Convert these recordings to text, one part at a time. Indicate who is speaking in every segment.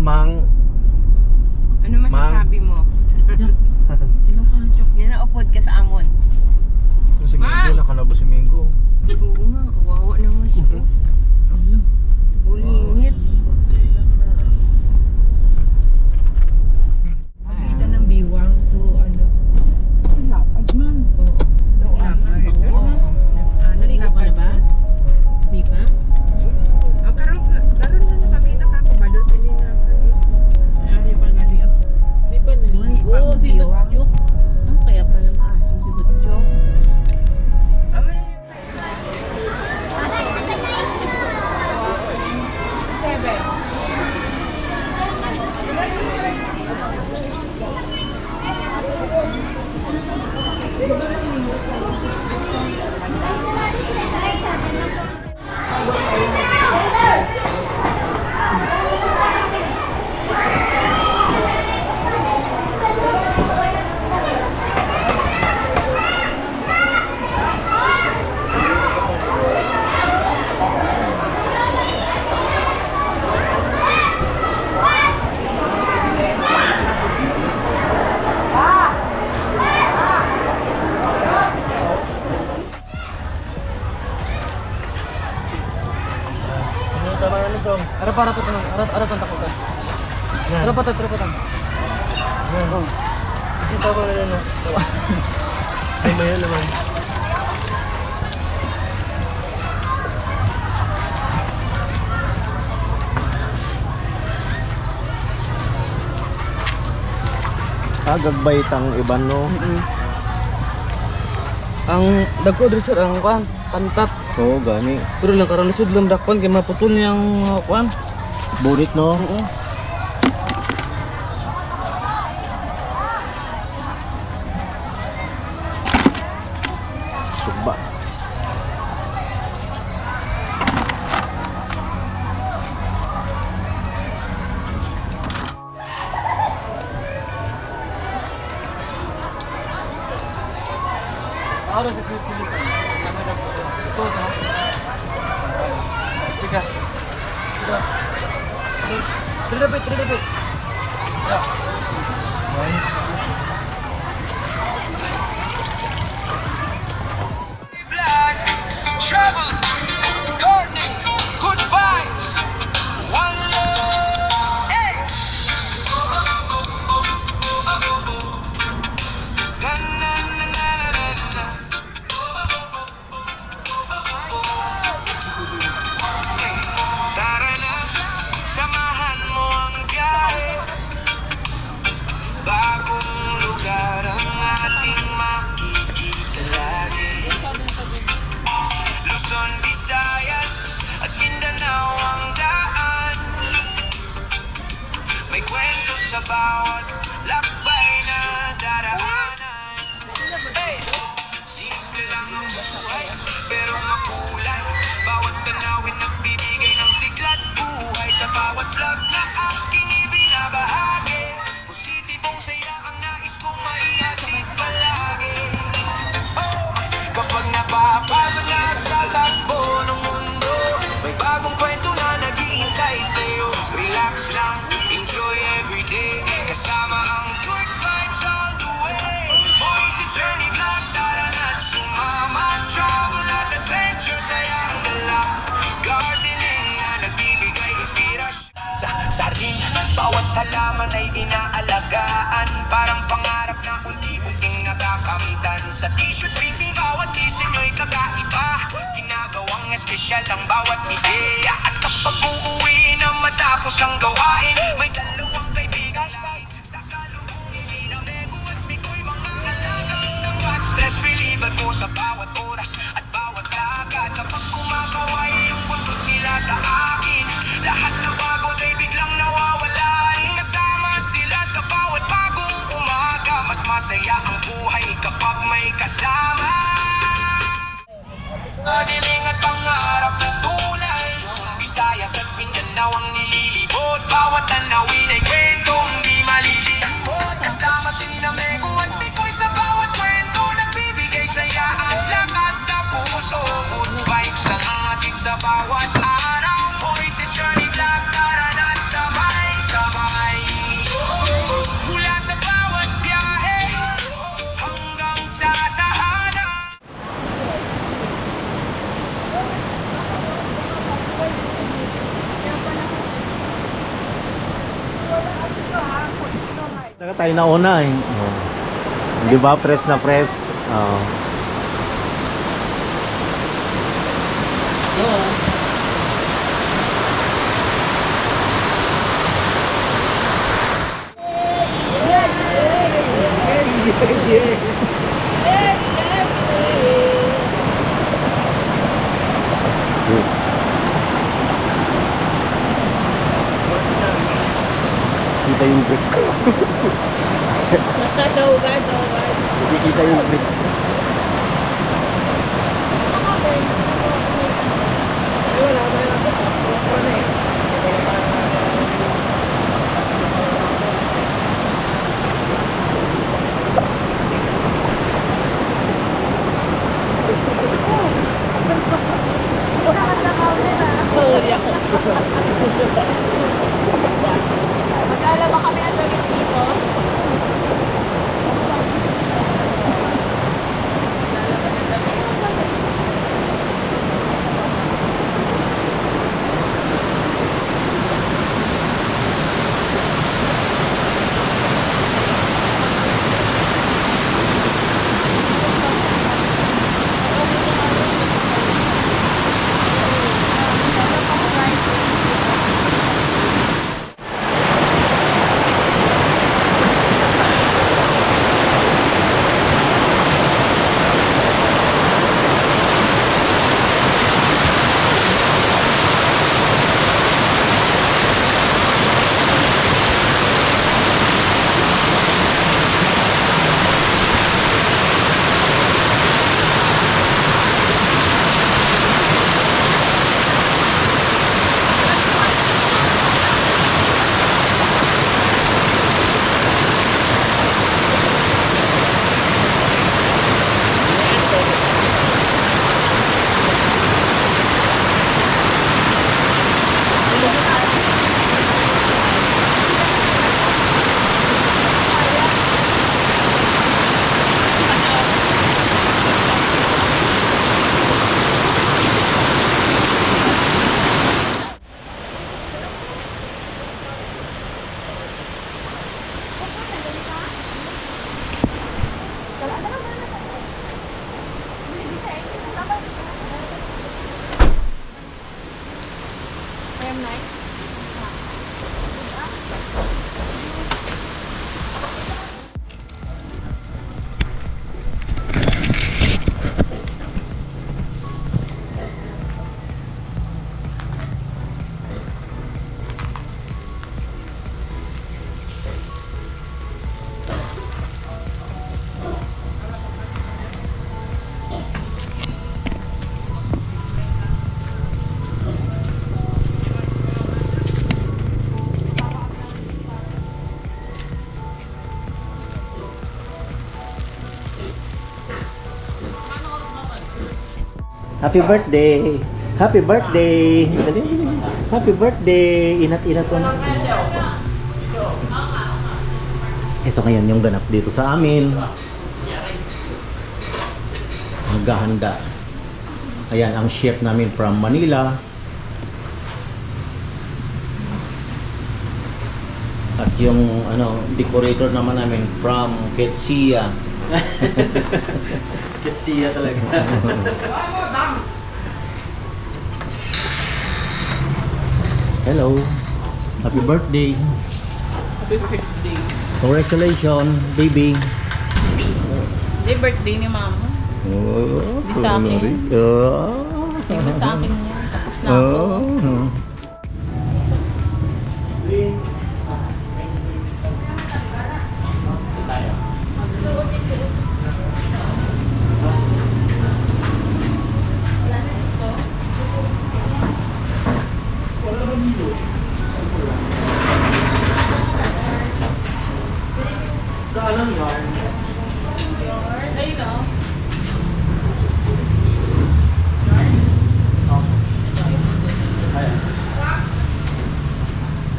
Speaker 1: Mang.
Speaker 2: Ano masasabi mo? Ilocano. Yan na upod ka sa amon.
Speaker 1: Si Mingo, nakalabo si Mingo.
Speaker 2: Oo nga, kawawa naman siya. Salo. Bulingit. Pagkita ng biwang to ano.
Speaker 3: Lapad man.
Speaker 2: Oo. Oo. Naligo ka na ba? Di pa? Ang karoon na nasabi na kako balo sila na. Ay, pa gali ako. Di ba naligo? Oo, si Butyo. Kaya pala maasim si Butyo.
Speaker 3: Ara para to tanong, ara tang takutan. Ara pa to.
Speaker 1: Kita ko na no. Ay, mayan naman. Gagbaytang iban no.
Speaker 3: Ang dagko diri sir ang kwan, pantat.
Speaker 1: Oo, gani.
Speaker 3: Pero lang karon lisod lang dakpan kay maputol niyang kwan.
Speaker 1: Burit no.
Speaker 3: Oo.
Speaker 1: Suba.
Speaker 3: Araw sa Pilipinas. Ito no. Sige. Trilipit. Ya.
Speaker 4: Black, travel, gardening, good vibes, one love, hey. Na, na, na, na, na, na, na. Hey, tara na, samahan mo ang biyahe. Bagong lugar ang ating makikita lagi. Luzon, Visayas at Mindanao ang daan. May kwento sa bawat lakbay na daraanan. Hey! Simple lang ang buhay, pero makulay. Bawat tanawin nagbibigay ng siglat. Buhay sa bawat vlog na aking ibinabahagi. Positibong saya ang nais kong maihatid palagi. Oh, kapag napapagod na sa takbo ng mundo, may bagong kwento na naghihintay sa'yo. Relax lang, enjoy everyday, kasama ang good vibes all the way. Moises Journey Vlog, tara na't sumama. Travel at adventure, sayang dala. Gardening na nagbibigay inspirasyon. Sa saring, bawat halaman ay inaalagaan. Parang pangarap na unti-unting nakakamtan. Sa t-shirt printing, bawat disenyo'y kakaiba. Ginagawang espesyal ang bawat ideya. At kapag uuwi na matapos ang gawain, may dalawang kaibigan lagi sasalubungin. Sina Mego at Mikoy, mga alagang tapat. Stress reliever ko sa bawat oras at bawat lakad. Kapag kumakaway ang buntot nila sa akin, lahat na bago ay biglang nawawala. Kasama sila sa bawat bagong umaga. Mas masaya ang buhay kapag may kasama. Madiling at pangarap na tulay, Luzon, Visayas at Mindanao ang nililibot. Bawat tanawin ay kwentong di malilimuot. Kasama sina Mego at Mikoy sa bawat kwento. Nagbibigay saya at lakas sa puso. Good vibes lang ang hatid sa bawat araw. Moises Journey Vlog, tara na't sabay-sabay.
Speaker 1: Saka tayo nauna eh. Oh. Di ba? Press na press. Oh. Kita yung brick. Hindi kita yung brick.
Speaker 5: Magkala ba kami ang damit dito?
Speaker 1: Happy birthday! Happy birthday! Dali. Happy birthday! Inat-inat ko na. Ito ngayon yung ganap dito sa amin. Maghahanda. Ayan ang chef namin from Manila. At yung decorator naman namin from Ketsia.
Speaker 3: Ketsia talaga.
Speaker 1: Hello. Happy birthday.
Speaker 2: Happy birthday.
Speaker 1: Congratulations, baby.
Speaker 2: Hindi, birthday ni Mama.
Speaker 1: Oh,
Speaker 2: Di sa akin.
Speaker 1: Oh.
Speaker 2: Hindi sa akin yan. Tapos na ako.
Speaker 1: Oh.
Speaker 3: Saan ang yarn?
Speaker 2: Ayun o.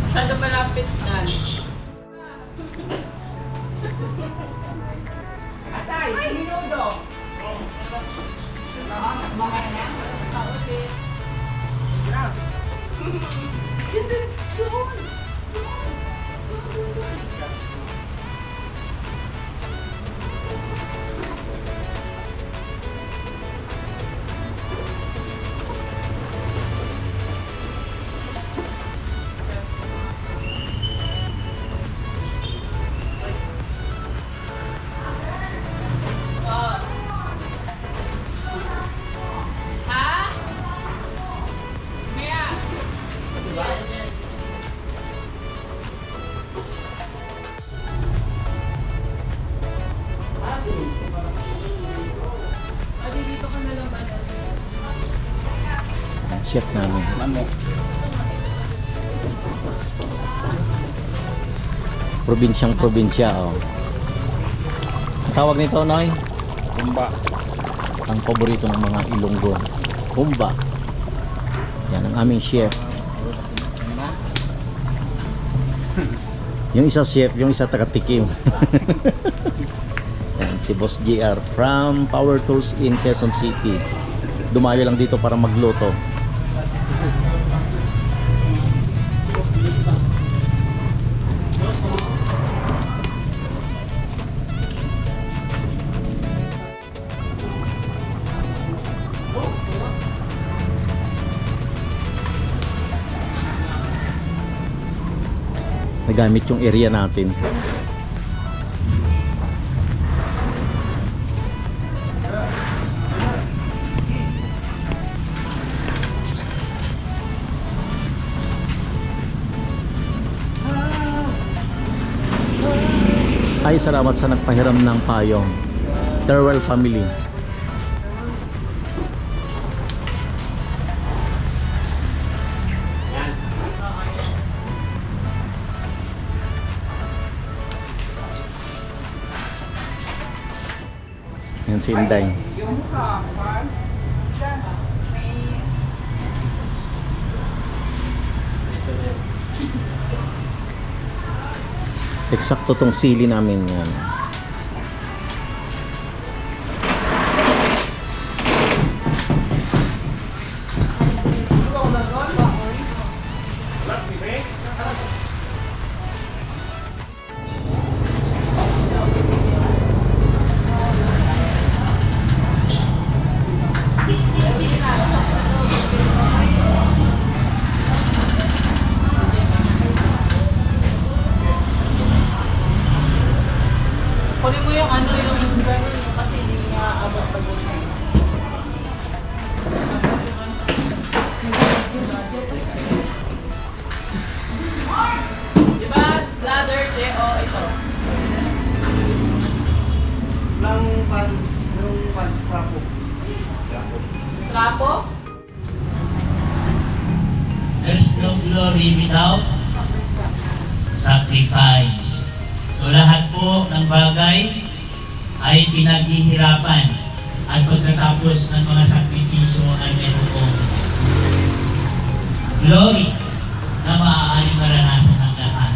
Speaker 2: Masyado malapit na. Tay, minudo. Mamaya na.
Speaker 1: chef namin. Probinsyang probinsya, oh. Ang tawag nito, Noy?
Speaker 3: Bumba.
Speaker 1: Ang paborito ng mga Ilonggo. Humba. Yan ang aming chef. Yung isa chef, yung isa taga-tikim. Yan, si Boss JR from Power Tools in Quezon City. Dumayo lang dito para magluto. Nagamit yung area natin. Ay, salamat sa nagpahiram ng payong. Terwell family. Yan si Inday. Eksakto tong sili namin yan.
Speaker 2: Kunin mo yung ano yung gano'n kasi hindi nga abot-abot. Diba? Ladder, o ito. Trapo?
Speaker 6: There's no glory without sacrifice. So lahat po ng bagay ay pinaghihirapan at pagkatapos ng mga sakripisyo ay mayroong glory na maaaring maranasan ng lahat.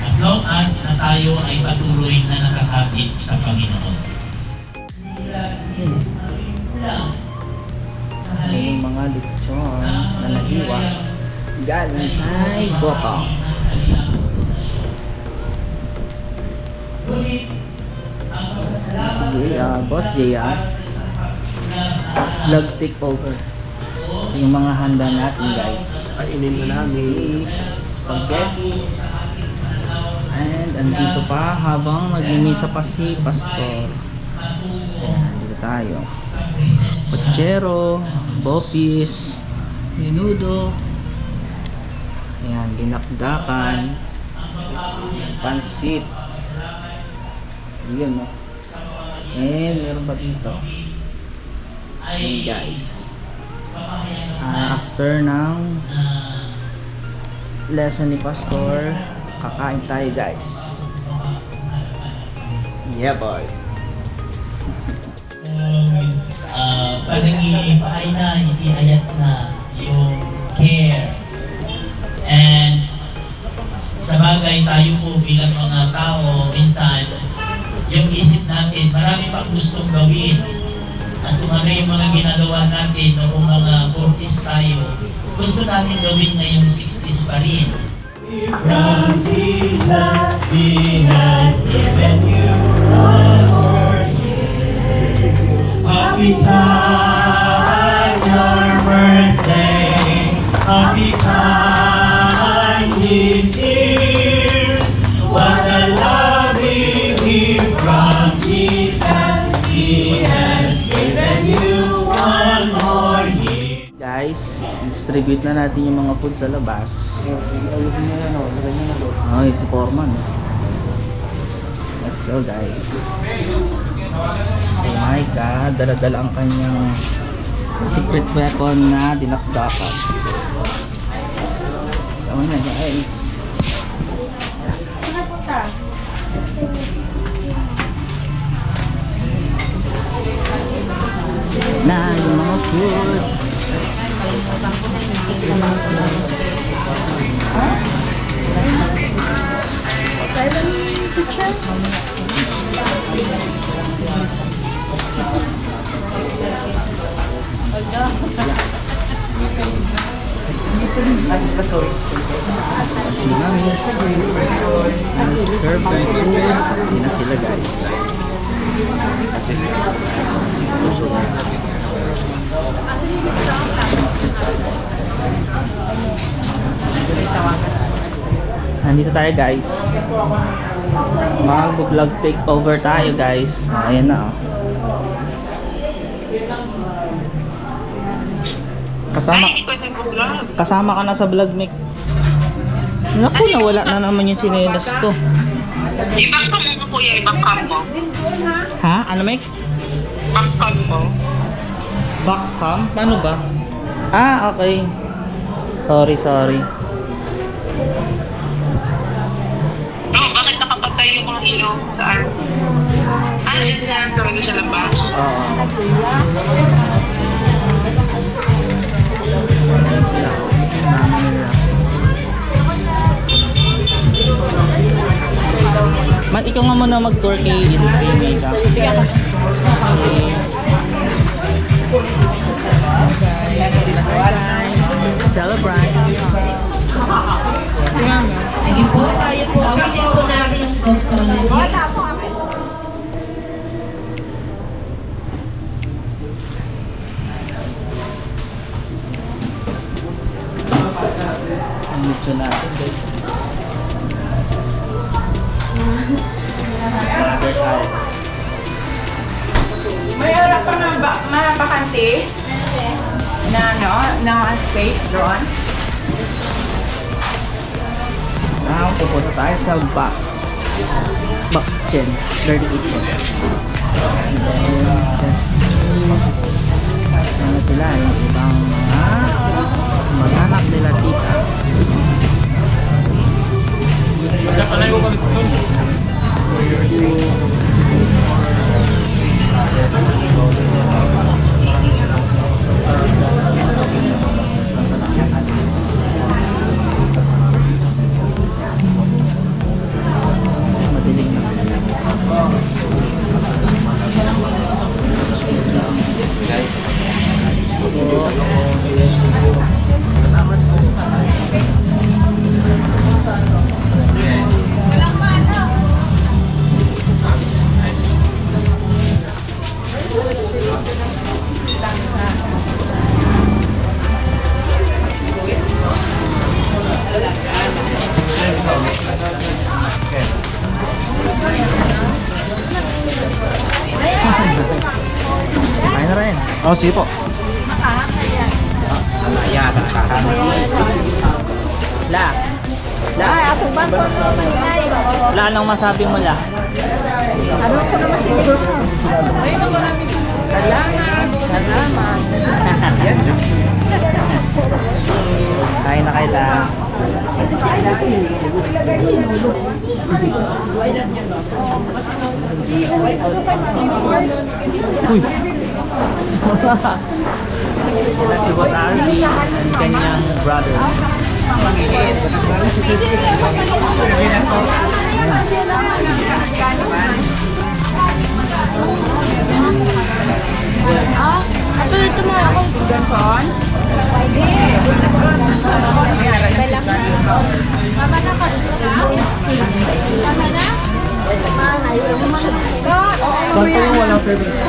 Speaker 6: As long as na tayo ay patuloy na nakakapit sa Panginoon.
Speaker 3: Yung mga lechon na nahiwa galing kay Gopa. Sige, Boss JR, vlog takeover. Yung mga handa natin, guys. Kainin na namin spaghetti. And andito pa habang magmimisa pa si Pastor. Ayan, dito tayo. Pochero, bopis, menudo. Ayan, dinakdakan, pansit. Yun, no? And meron pa dito. Ayan, guys. After ng lesson ni Pastor, kakain tayo, guys. Yeah, boy.
Speaker 6: Panangipaay na, hindi ayat na yung care. And sa bagay tayo po bilang mga tao, minsan yung isip natin, marami pang gustong gawin. At kung ano yung mga ginagawa natin noong mga 40s tayo, gusto natin gawin ngayong 60s pa rin. From Jesus, He has given you one more year. Happy time, your birthday. Happy time, His ears. What a loving gift from Jesus. He has given you one more year.
Speaker 3: Guys, distribute na natin yung mga food sa labas. Oh, si Foreman. Let's go, guys. So, Micah, dala-dala ang kanyang secret weapon na dinakdakan. Tama na guys. Na yung mga food. Serve ng food. Hindi na sila guys. Nandito tayo guys. Mag-vlog takeover tayo guys. Ayan na. Kasama ka na sa vlog, Mick. Naku, nawala na naman yung chinelas ko.
Speaker 2: Ibang ka mo kuya, ibang kampo.
Speaker 3: Ha? Ano, Mick?
Speaker 2: Ibang kampo.
Speaker 3: Backcam? Paano ba? Ah, okay. Sorry.
Speaker 2: Oh, bakit nakapatay yung mga ilaw? Saan? Dyan na talaga sa labas.
Speaker 3: Oo. Man, ikaw nga muna mag-tour kay Mika. Sige ako. Celebrate.
Speaker 7: Sige po, tayo po. Awitin po natin yung doxology.
Speaker 3: Ang medyo natin guys. Another items.
Speaker 2: May harap pa na bakante? Na space doon?
Speaker 3: Now, pupunta tayo sa box. Box Chen. Dirty Kitchen. And then, ano sila, yung ibang mga mag-anak nila tita. Madilim na. Kain na rin.
Speaker 1: Oh, sige po.
Speaker 3: La. La. La, anong masabi mo, La?
Speaker 2: Salamat.
Speaker 3: Kain na kayo, La. Uy! Sila si Boss Archie, kanyang brother.
Speaker 5: Ito mo ako.
Speaker 2: Ganson?
Speaker 5: Mama na ka. Mama na?
Speaker 3: Saan po yung walang service?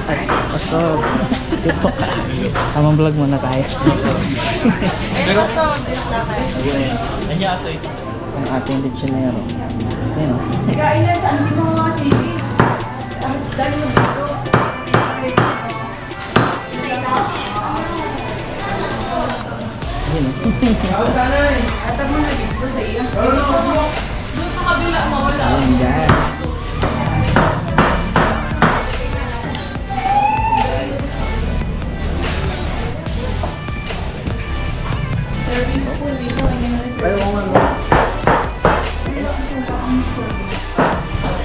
Speaker 3: Ay, pastor. Dito. Tamang vlog muna tayo. Ang ating dictionary. Ayan o. Ayan o.
Speaker 1: Ayan guys.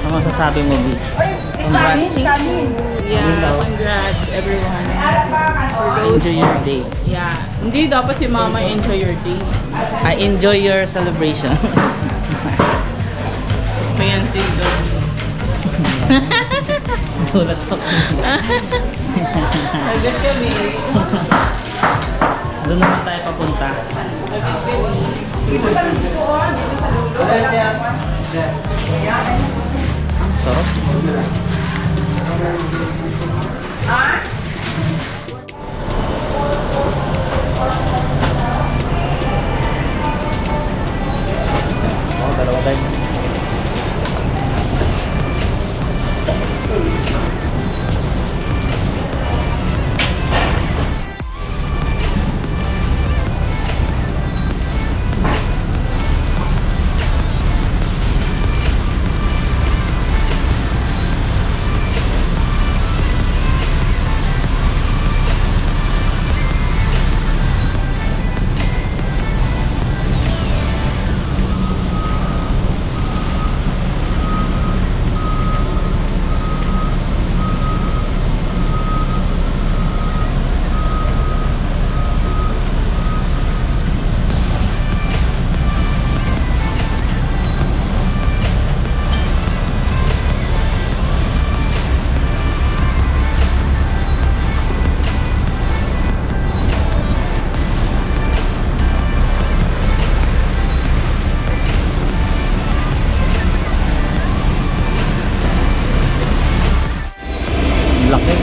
Speaker 1: Ano masasabi mo, B? Congrats.
Speaker 2: Yeah, congrats everyone.
Speaker 1: Enjoy your day.
Speaker 2: Yeah, hindi dapat si mama enjoy your day.
Speaker 1: I enjoy your celebration.
Speaker 2: Ayan si Dog.
Speaker 1: Tulad ko.
Speaker 2: Agad kami.
Speaker 1: Doon naman tayo papunta. Sarap. Oh, dalawa tayo. Laki.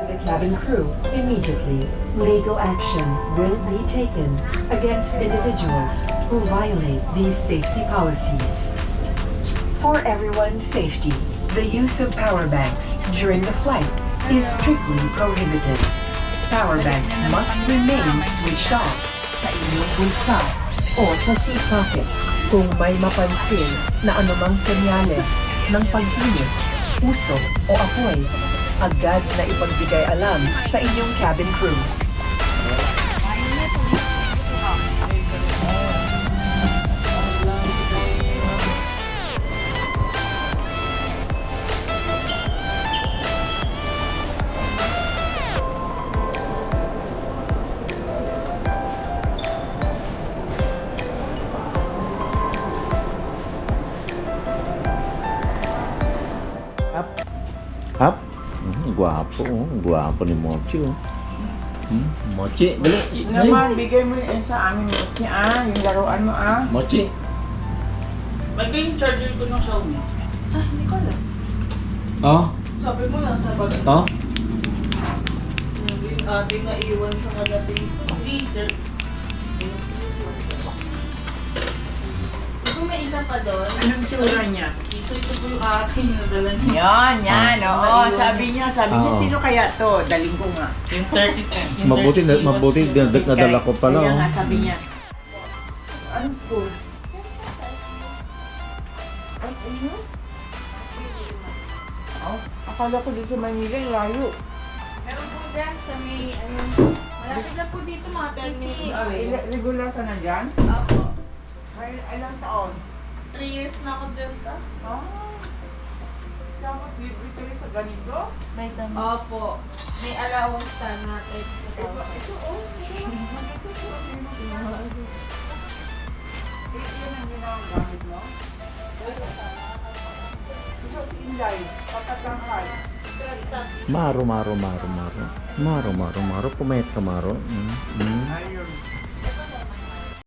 Speaker 8: The cabin crew immediately. Legal action will be taken against individuals who violate these safety policies. For everyone's safety, the use of power banks during the flight is strictly prohibited. Power banks must remain switched off sa inyong bulsa o sa seat pocket kung may mapansin na anumang senyales ng pag-init, usok o apoy. Agad na ipagbigay alam sa inyong cabin crew.
Speaker 1: Up. Guwapo, oh. Guwapo ni Mochi, oh. Mochi, dali.
Speaker 2: Naman, bigay mo yun sa amin, Mochi, yung laruan mo,
Speaker 1: Mochi.
Speaker 2: Ba't yung charger ko ng Xiaomi? Hindi ko alam.
Speaker 1: Oh,
Speaker 2: Sabi mo lang sa bag.
Speaker 1: oh.
Speaker 2: Yung ating naiwan sa kagating leader.
Speaker 5: Kung may isa pa doon,
Speaker 2: Anong tsura niya? Ito po yung aking nadala niya.
Speaker 3: Yan, oo. Sabi niya,
Speaker 1: Oo.
Speaker 3: sino kaya to? Daling ko nga.
Speaker 2: Yung 30.
Speaker 1: Mabuti nadala ko pala,
Speaker 3: Kaya
Speaker 1: oh.
Speaker 3: nga, sabi niya.
Speaker 2: Anong school? Akala ko dito sa Manila, layo.
Speaker 5: meron po dyan sa may, malapit lang po dito mga 10 minutes away.
Speaker 2: Regular ka na dyan?
Speaker 5: Opo.
Speaker 2: May ilang taon?
Speaker 5: 3 years na ako dyan ka.
Speaker 2: Dapat libre kayo sa ganito?
Speaker 5: Opo. May allowance ka na 30,000.
Speaker 2: Ito, oh. Yan ang ginagamit mo? Ito, Inday, patatangkal.
Speaker 1: Maro. Pumayat ka, Maro.
Speaker 2: Ayun.